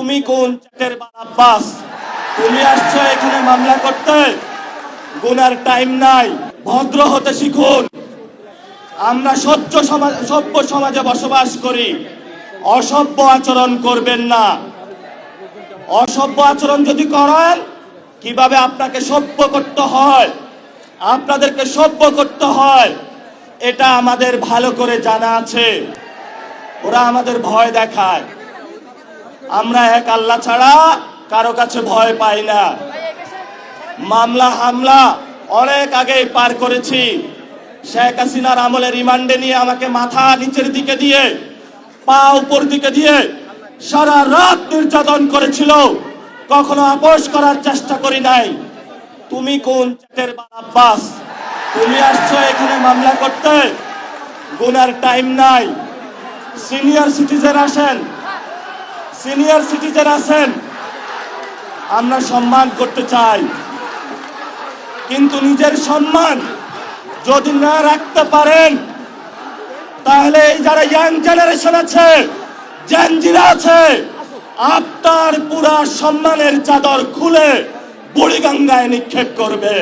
তুমি কোন চাটের আব্বাস? তুমি আসছো এখানে মামলা করতে? গুনার টাইম নাই, ভদ্র হতে শিখুন। আমরা সভ্য সমাজে বসবাস করি, অসভ্য আচরণ করবেন না। অসভ্য আচরণ যদি করেন, কিভাবে আপনাকে সভ্য করতে হয়, আপনাদেরকে সভ্য করতে হয়, এটা আমাদের ভালো করে জানা আছে। ওরা আমাদের ভয় দেখায়, আমরা এক আল্লাহ ছাড়া কারো কাছে ভয় পাই না। মামলা হামলা অনেক আগেই পার করেছি। শেখ হাসিনার আমলে রিমান্ডে নিয়ে আমাকে মাথা নিচের দিকে দিয়ে, পা উপর দিকে দিয়ে সারা রাত নির্যাতন করেছিল, কখনো আপোষ করার চেষ্টা করি নাই। তুমি কোন চাটের আব্বাস? তুমি আসছো এখানে মামলা করতে? গুনার টাইম নাই। সিনিয়র সিটিজেন আসেন, সিনিয়র সিটিজেন আছেন, আমরা সম্মান করতে চাই, কিন্তু নিজের সম্মান যদি না রাখতে পারেন, তাহলে এই যারা ইয়াং জেনারেশন আছে, জেনজিরা আছে, আপনার পুরা সম্মানের চাদর খুলে বুড়িগঙ্গায় নিক্ষেপ করবে।